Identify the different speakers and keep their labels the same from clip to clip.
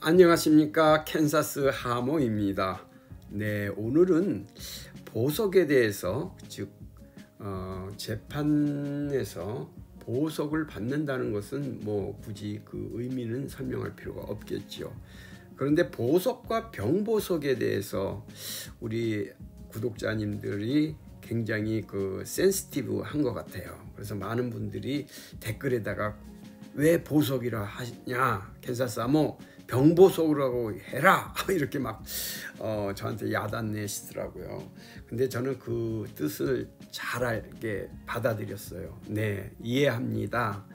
Speaker 1: 안녕하십니까, 캔사스 하모입니다. 네, 오늘은 보석에 대해서, 즉 재판에서 보석을 받는다는 것은 뭐 굳이 그 의미는 설명할 필요가 없겠죠. 그런데 보석과 병보석에 대해서 우리 구독자님들이 굉장히 그 센시티브한 것 같아요. 그래서 많은 분들이 댓글에다가 왜 보석이라 하냐, 캔사스 하모 병보석이라고 해라 이렇게 막 저한테 야단 내시더라고요. 근데 저는 그 뜻을 잘 알게 받아들였어요. 네, 이해합니다.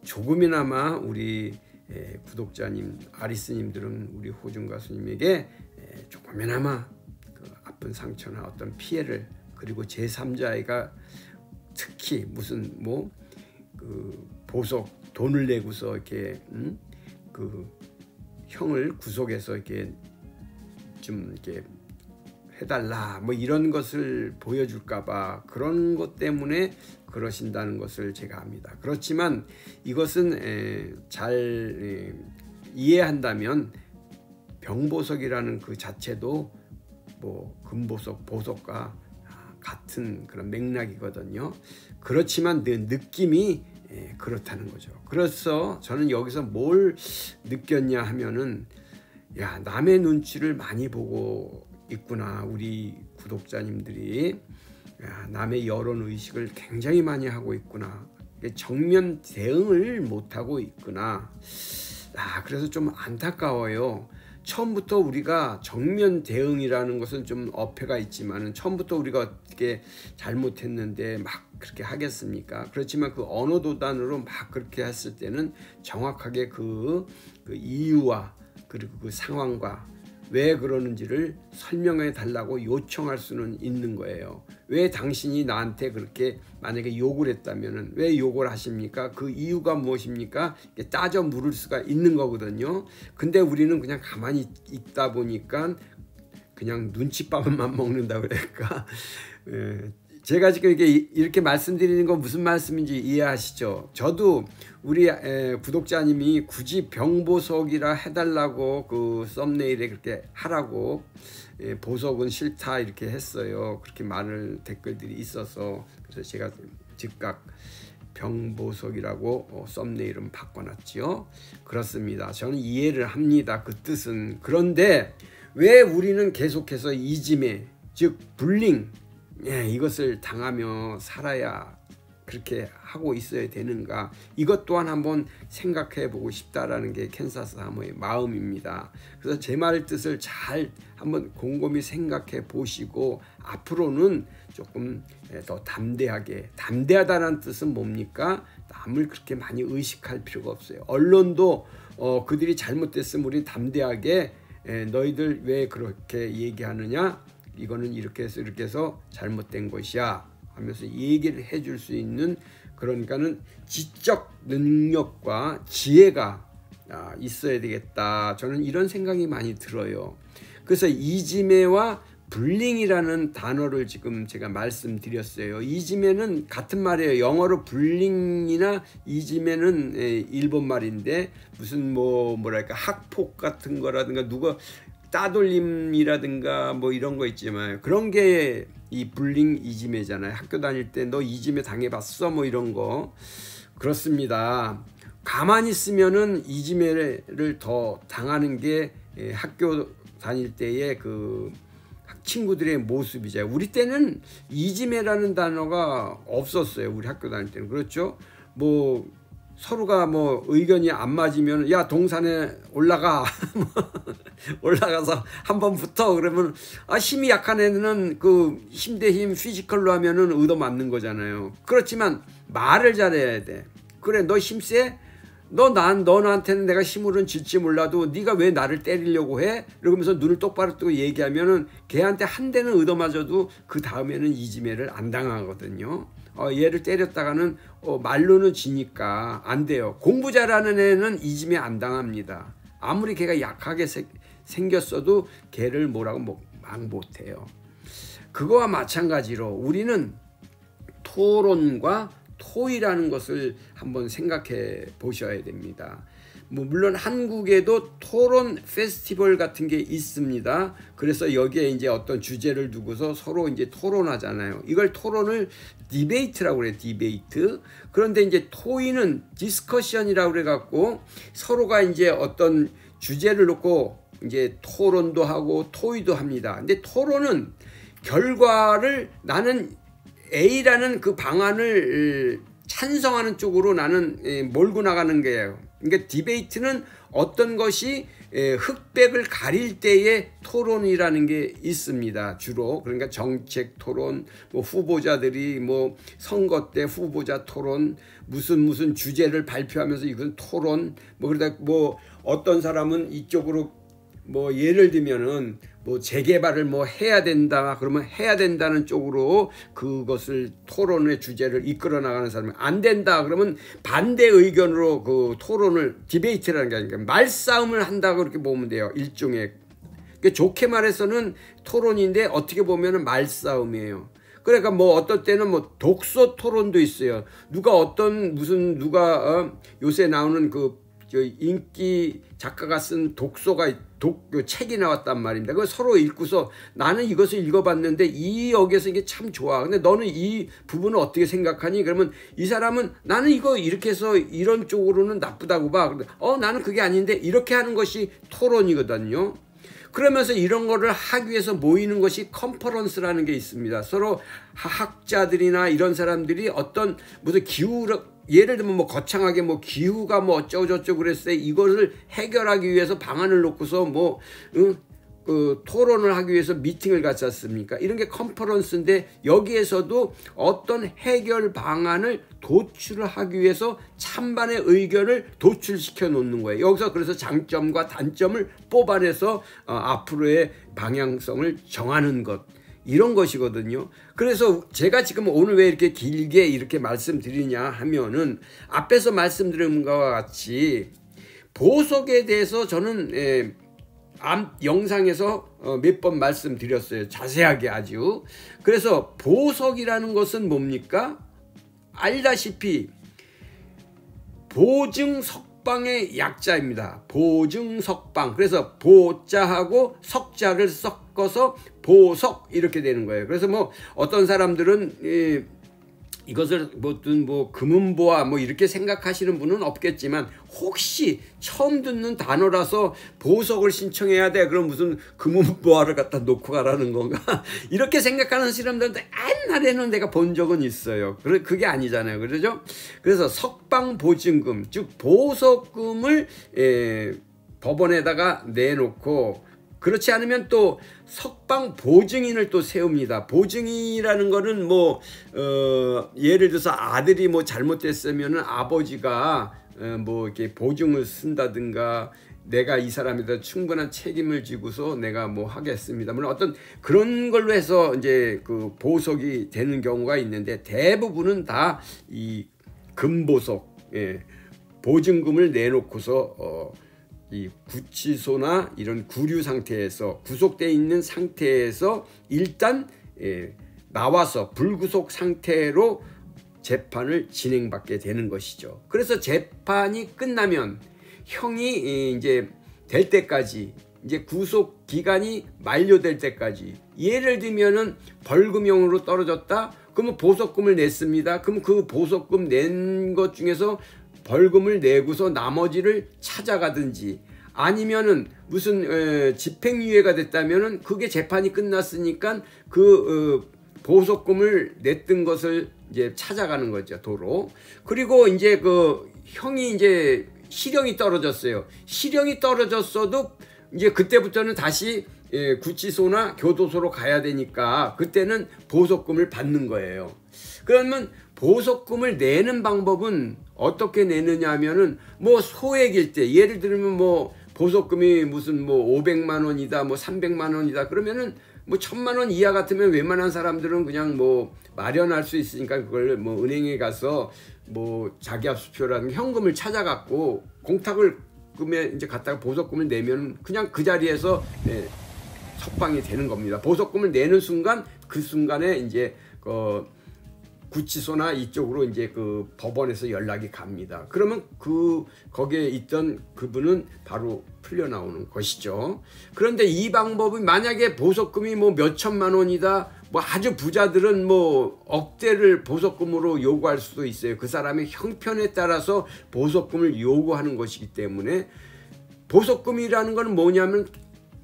Speaker 1: 조금이나마 우리 구독자님, 아리스님들은 우리 호중 가수님에게 조금이나마 그 아픈 상처나 어떤 피해를, 그리고 제3자애가 특히 무슨 뭐 그 보석 돈을 내고서 이렇게 그 형을 구속해서 이렇게 좀 이렇게 해달라 뭐 이런 것을 보여줄까봐 그런 것 때문에 그러신다는 것을 제가 압니다. 그렇지만 이것은 잘 이해한다면 병보석이라는 그 자체도 뭐 금보석, 보석과 같은 그런 맥락이거든요. 그렇지만 그 느낌이 그렇다는 거죠. 그래서 저는 여기서 뭘 느꼈냐 하면은, 야, 남의 눈치를 많이 보고 있구나. 우리 구독자님들이 남의 여론 의식을 굉장히 많이 하고 있구나. 정면 대응을 못하고 있구나. 그래서 좀 안타까워요. 처음부터 우리가 정면 대응이라는 것은 좀 어폐가 있지만은 처음부터 우리가 어떻게 잘못했는데 막 그렇게 하겠습니까? 그렇지만 그 언어 도단으로 막 그렇게 했을 때는 정확하게 그 이유와 그리고 그 상황과 왜 그러는지를 설명해 달라고 요청할 수는 있는 거예요. 왜 당신이 나한테 그렇게 만약에 욕을 했다면은 왜 욕을 하십니까? 그 이유가 무엇입니까? 따져 물을 수가 있는 거거든요. 근데 우리는 그냥 가만히 있다 보니까 그냥 눈칫밥만 먹는다고 그럴까? 제가 지금 이렇게 말씀드리는 건 무슨 말씀인지 이해하시죠? 저도 우리 구독자님이 굳이 병보석이라 해달라고 그 썸네일에 그렇게 하라고, 보석은 싫다 이렇게 했어요. 그렇게 많은 댓글들이 있어서 그래서 제가 즉각 병보석이라고 썸네일은 바꿔놨지요. 그렇습니다. 저는 이해를 합니다. 그 뜻은. 그런데 왜 우리는 계속해서 이지매, 즉 불링, 이것을 당하며 살아야 그렇게 하고 있어야 되는가? 이것 또한 한번 생각해 보고 싶다라는 게 캔사스 하모의 마음입니다. 그래서 제 말 뜻을 잘 한번 곰곰이 생각해 보시고 앞으로는 조금 더 담대하다는 뜻은 뭡니까? 남을 그렇게 많이 의식할 필요가 없어요. 언론도 그들이 잘못됐으면 우리 담대하게 너희들 왜 그렇게 얘기하느냐? 이거는 이렇게 해서 잘못된 것이야 하면서 얘기를 해줄 수 있는, 그러니까는 지적 능력과 지혜가 있어야 되겠다. 저는 이런 생각이 많이 들어요. 그래서 이지매와 불링이라는 단어를 지금 제가 말씀드렸어요. 이지매는 같은 말이에요. 영어로 불링이나 이지매는 일본 말인데 무슨 뭐랄까 학폭 같은 거라든가 누가 따돌림이라든가 뭐 이런 거 있지만 그런 게 이 불링 이지매잖아요. 학교 다닐 때 너 이지매 당해봤어? 뭐 이런 거. 그렇습니다. 가만히 있으면은 이지매를 더 당하는 게 학교 다닐 때의 그 친구들의 모습이죠. 우리 때는 이지매라는 단어가 없었어요. 우리 학교 다닐 때는. 그렇죠? 뭐 서로가 뭐 의견이 안 맞으면 야 동산에 올라가 올라가서 한번 붙어 그러면 힘이 약한 애는 그 힘 대 힘 피지컬로 하면은 얻어맞는 거잖아요. 그렇지만 말을 잘해야 돼. 그래 너 힘세? 너한테는 내가 힘으로는 질지 몰라도 네가 왜 나를 때리려고 해? 이러면서 눈을 똑바로 뜨고 얘기하면은 걔한테 한 대는 얻어맞아도 그 다음에는 이지매를 안 당하거든요. 얘를 때렸다가는 말로는 지니까 안 돼요. 공부 잘하는 애는 이지매 안 당합니다. 아무리 걔가 약하게 생겼어도 걔를 뭐라고 막 못해요. 그거와 마찬가지로 우리는 토론과 토의라는 것을 한번 생각해 보셔야 됩니다. 뭐 물론 한국에도 토론 페스티벌 같은 게 있습니다. 그래서 여기에 이제 어떤 주제를 두고서 서로 이제 토론하잖아요. 이걸 토론을 디베이트라고 그래요. 디베이트. 그런데 이제 토의는 디스커션이라고 그래 갖고 서로가 이제 어떤 주제를 놓고 이제 토론도 하고 토의도 합니다. 근데 토론은 결과를 나는 A라는 그 방안을 찬성하는 쪽으로 나는 몰고 나가는 거예요. 그러니까 디베이트는 어떤 것이 흑백을 가릴 때의 토론이라는 게 있습니다. 주로 그러니까 정책 토론, 뭐 후보자들이 뭐 선거 때 후보자 토론, 무슨 주제를 발표하면서 이건 토론, 뭐 그러다 뭐 어떤 사람은 이쪽으로 뭐 예를 들면은 뭐 재개발을 뭐 해야 된다 그러면 해야 된다는 쪽으로 그것을 토론의 주제를 이끌어 나가는 사람이 안 된다 그러면 반대 의견으로 그 토론을 디베이트라는 게 아니라 말싸움을 한다고 그렇게 보면 돼요. 일종의 그러니까 좋게 말해서는 토론인데 어떻게 보면은 말싸움이에요. 그러니까 뭐 어떤 때는 뭐 독서 토론도 있어요. 누가 요새 나오는 그 인기 작가가 쓴 책이 나왔단 말입니다. 그걸 서로 읽고서 나는 이것을 읽어봤는데 이 역에서 이게 참 좋아. 근데 너는 이 부분을 어떻게 생각하니? 그러면 이 사람은 나는 이거 이렇게 해서 이런 쪽으로는 나쁘다고 봐. 근데 나는 그게 아닌데 이렇게 하는 것이 토론이거든요. 그러면서 이런 거를 하기 위해서 모이는 것이 컨퍼런스라는 게 있습니다. 서로 학자들이나 이런 사람들이 어떤 무슨 예를 들면 뭐 거창하게 뭐 기후가 뭐 어쩌고 저쩌고 그랬을 때 이것을 해결하기 위해서 방안을 놓고서 토론을 하기 위해서 미팅을 갖지 않습니까? 이런 게 컨퍼런스인데 여기에서도 어떤 해결 방안을 도출을 하기 위해서 찬반의 의견을 도출시켜 놓는 거예요. 여기서 그래서 장점과 단점을 뽑아내서 앞으로의 방향성을 정하는 것. 이런 것이거든요. 그래서 제가 지금 오늘 왜 이렇게 길게 이렇게 말씀드리냐 하면은 앞에서 말씀드린 것과 같이 보석에 대해서 저는 영상에서 몇 번 말씀드렸어요. 자세하게 아주. 그래서 보석이라는 것은 뭡니까? 알다시피 보증석방의 약자입니다. 보증석방. 그래서 보자하고 석자를 섞어서 보석 이렇게 되는 거예요. 그래서 뭐 어떤 사람들은 이것을 뭐 금은보화 뭐 이렇게 생각하시는 분은 없겠지만 혹시 처음 듣는 단어라서 보석을 신청해야 돼. 그럼 무슨 금은보화를 갖다 놓고 가라는 건가? 이렇게 생각하는 사람들도 옛날에는 내가 본 적은 있어요. 그게 아니잖아요. 그렇죠? 그래서 석방보증금 즉 보석금을 법원에다가 내놓고 그렇지 않으면 또 석방 보증인을 또 세웁니다. 보증인이라는 거는 뭐 예를 들어서 아들이 뭐 잘못됐으면은 아버지가 뭐 이렇게 보증을 쓴다든가 내가 이 사람에 대해서 충분한 책임을 지고서 내가 뭐 하겠습니다. 물론 어떤 그런 걸로 해서 이제 그 보석이 되는 경우가 있는데 대부분은 다 이 금보석, 보증금을 내놓고서 이 구치소나 이런 구류 상태에서 구속되어 있는 상태에서 일단 나와서 불구속 상태로 재판을 진행받게 되는 것이죠. 그래서 재판이 끝나면 형이 이제 될 때까지 이제 구속 기간이 만료될 때까지 예를 들면은 벌금형으로 떨어졌다. 그러면 보석금을 냈습니다. 그럼 그 보석금 낸 것 중에서 벌금을 내고서 나머지를 찾아가든지 아니면은 무슨 집행유예가 됐다면은 그게 재판이 끝났으니까 그 보석금을 냈던 것을 이제 찾아가는 거죠, 도로. 그리고 이제 그 형이 이제 실형이 떨어졌어요. 실형이 떨어졌어도 이제 그때부터는 다시 구치소나 교도소로 가야 되니까 그때는 보석금을 받는 거예요. 그러면 보석금을 내는 방법은 어떻게 내느냐 하면은 뭐 소액일 때 예를 들면 뭐 보석금이 무슨 뭐 500만 원이다 뭐 300만 원이다 그러면은 뭐 1000만 원 이하 같으면 웬만한 사람들은 그냥 뭐 마련할 수 있으니까 그걸 뭐 은행에 가서 뭐 자기압수표라는 현금을 찾아갖고 공탁을 금에 이제 갖다가 보석금을 내면 그냥 그 자리에서 석방이 되는 겁니다. 보석금을 내는 순간 그 순간에 이제 구치소나 이쪽으로 이제 그 법원에서 연락이 갑니다. 그러면 거기에 있던 그분은 바로 풀려 나오는 것이죠. 그런데 이 방법이 만약에 보석금이 뭐 몇천만 원이다, 뭐 아주 부자들은 뭐 억대를 보석금으로 요구할 수도 있어요. 그 사람의 형편에 따라서 보석금을 요구하는 것이기 때문에, 보석금이라는 것은 뭐냐면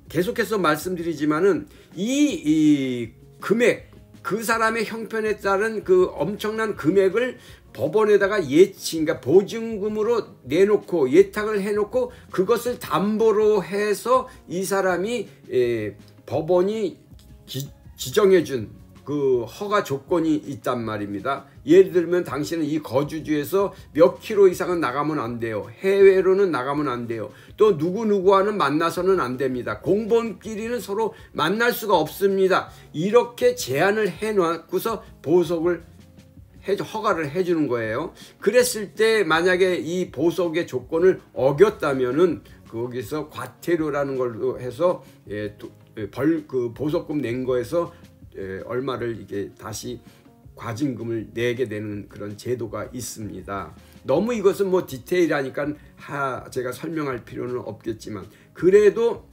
Speaker 1: 계속해서 말씀드리지만은 이 금액, 그 사람의 형편에 따른 그 엄청난 금액을 법원에다가 그러니까 보증금으로 내놓고 예탁을 해놓고 그것을 담보로 해서 이 사람이 법원이 지정해준 그 허가 조건이 있단 말입니다. 예를 들면 당신은 이 거주지에서 몇 킬로 이상은 나가면 안 돼요. 해외로는 나가면 안 돼요. 또 누구누구와는 만나서는 안 됩니다. 공범끼리는 서로 만날 수가 없습니다. 이렇게 제한을 해놓고서 보석을 허가를 해주는 거예요. 그랬을 때 만약에 이 보석의 조건을 어겼다면은 거기서 과태료라는 걸로 해서 그 보석금 낸 거에서 얼마를 이게 다시 과징금을 내게 되는 그런 제도가 있습니다. 너무 이것은 뭐 디테일하니까 제가 설명할 필요는 없겠지만, 그래도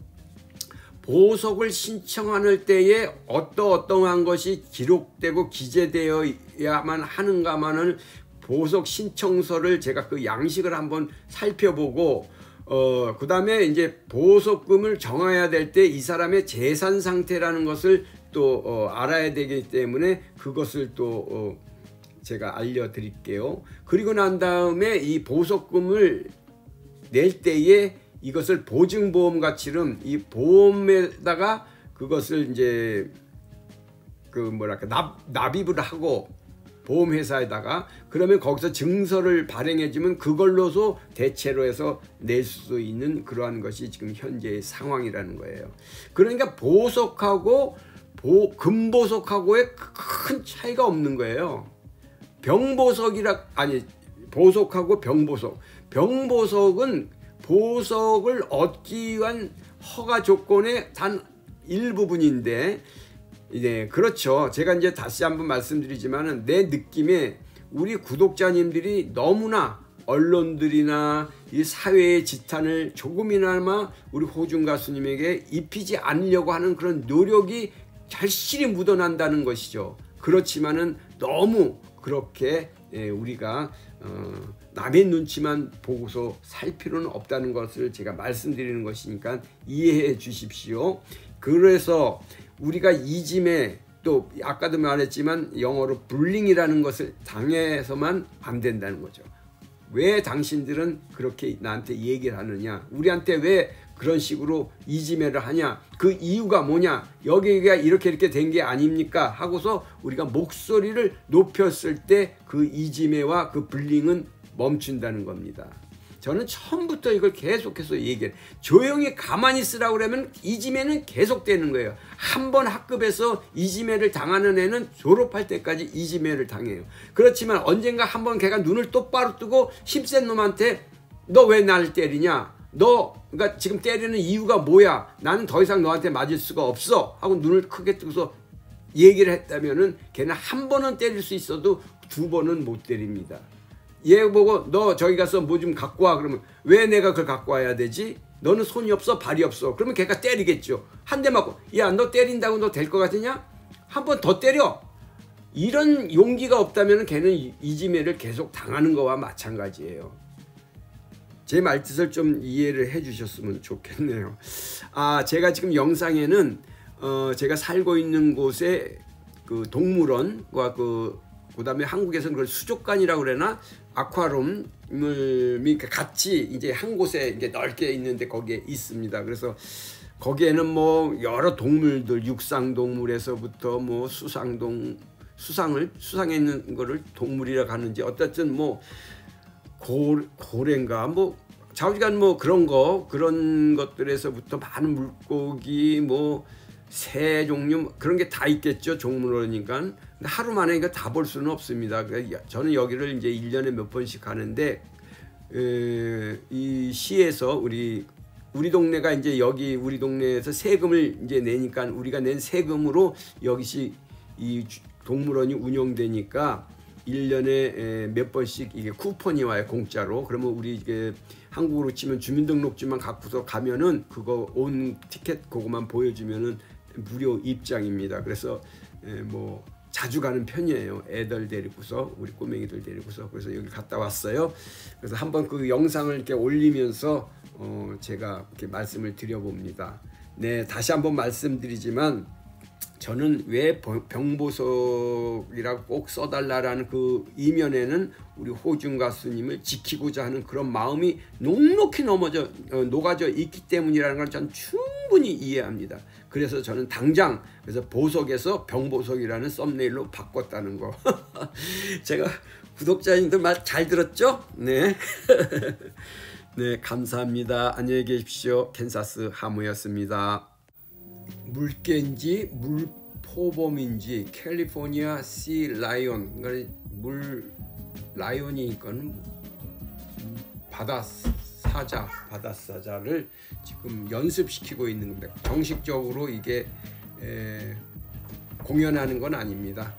Speaker 1: 보석을 신청할 때에 어떠한 것이 기록되고 기재되어야만 하는가만을 보석 신청서를 제가 그 양식을 한번 살펴보고, 그 다음에 이제 보석금을 정해야 될 때 이 사람의 재산 상태라는 것을 또 알아야 되기 때문에 그것을 또 제가 알려드릴게요. 그리고 난 다음에 이 보석금을 낼 때에 이것을 보증보험 가치는 이 보험에다가 그것을 이제 그 뭐랄까 납입을 하고 보험회사에다가, 그러면 거기서 증서를 발행해주면 그걸로서 대체로 해서 낼 수 있는 그러한 것이 지금 현재의 상황이라는 거예요. 그러니까 보석하고 금보석하고의 큰 차이가 없는 거예요. 보석하고 병보석은 보석을 얻기 위한 허가 조건의 단 일부분인데, 그렇죠. 제가 이제 다시 한번 말씀드리지만은 내 느낌에 우리 구독자님들이 너무나 언론들이나 이 사회의 지탄을 조금이나마 우리 호중 가수님에게 입히지 않으려고 하는 그런 노력이 절실히 묻어난다는 것이죠. 그렇지만은 너무 그렇게 우리가 남의 눈치만 보고서 살 필요는 없다는 것을 제가 말씀드리는 것이니까 이해해 주십시오. 그래서 우리가 이짐에, 또 아까도 말했지만 영어로 불링이라는 것을 당해서만 안 된다는 거죠. 왜 당신들은 그렇게 나한테 얘기를 하느냐, 우리한테 왜 그런 식으로 이지매를 하냐, 그 이유가 뭐냐, 여기가 이렇게 된 게 아닙니까 하고서 우리가 목소리를 높였을 때 그 이지매와 그 불링은 멈춘다는 겁니다. 저는 처음부터 이걸 계속해서 얘기해요. 조용히 가만히 있으라고 그러면 이지매는 계속되는 거예요. 한번 학급에서 이지매를 당하는 애는 졸업할 때까지 이지매를 당해요. 그렇지만 언젠가 한번 걔가 눈을 똑바로 뜨고 힘센 놈한테 너 왜 나를 때리냐, 그러니까 지금 때리는 이유가 뭐야, 나는 더 이상 너한테 맞을 수가 없어 하고 눈을 크게 뜨고서 얘기를 했다면은 걔는 한 번은 때릴 수 있어도 두 번은 못 때립니다. 얘 보고 너 저기 가서 뭐 좀 갖고 와 그러면 왜 내가 그걸 갖고 와야 되지? 너는 손이 없어 발이 없어. 그러면 걔가 때리겠죠. 한 대 맞고 야 너 때린다고 너 될 것 같으냐? 한 번 더 때려. 이런 용기가 없다면 걔는 이지매를 계속 당하는 거와 마찬가지예요. 제 말뜻을 좀 이해를 해 주셨으면 좋겠네요. 제가 지금 영상에는 제가 살고 있는 곳에 그 동물원과 그다음에 한국에서는 그걸 수족관이라고 그러나 아쿠아리움을 같이 이제 한 곳에 이제 넓게 있는데 거기에 있습니다. 그래서 거기에는 뭐 여러 동물들, 육상 동물에서부터 뭐 수상에 있는 거를 동물이라고 하는지 어쨌든 뭐 고래인가 뭐 좌우지간 뭐 그런 것들에서부터 많은 물고기 뭐 새 종류 그런 게 다 있겠죠. 종문원이니까. 근데 하루 만에 이거 다 볼 수는 없습니다. 저는 여기를 이제 1년에 몇 번씩 가는데 이 시에서 우리 동네가 이제 여기 우리 동네에서 세금을 이제 내니까 우리가 낸 세금으로 여기시 이 동물원이 운영되니까 1년에 몇 번씩 이게 쿠폰이 와요, 공짜로. 그러면 우리 이게 한국으로 치면 주민등록증만 갖고서 가면은 그거 온 티켓 그거만 보여주면은 무료 입장입니다. 그래서 뭐 자주 가는 편이에요. 애들 데리고서, 우리 꼬맹이들 데리고서. 그래서 여기 갔다 왔어요. 그래서 한번 그 영상을 이렇게 올리면서 제가 이렇게 말씀을 드려봅니다. 네, 다시 한번 말씀드리지만 저는 왜 병보석이라고 꼭 써달라라는 그 이면에는 우리 호중 가수님을 지키고자 하는 그런 마음이 녹록히 녹아져 있기 때문이라는 걸 저는 충분히 이해합니다. 그래서 저는 당장 그래서 보석에서 병보석이라는 썸네일로 바꿨다는 거. 제가 구독자님들 말 잘 들었죠? 네. 네, 감사합니다. 안녕히 계십시오. 캔사스 하무였습니다. 물개인지 물포범인지 캘리포니아 씨 라이온, 그러니까 물 라이온이니까는 바다사자를 지금 연습시키고 있는 겁니다. 정식적으로 이게 공연하는 건 아닙니다.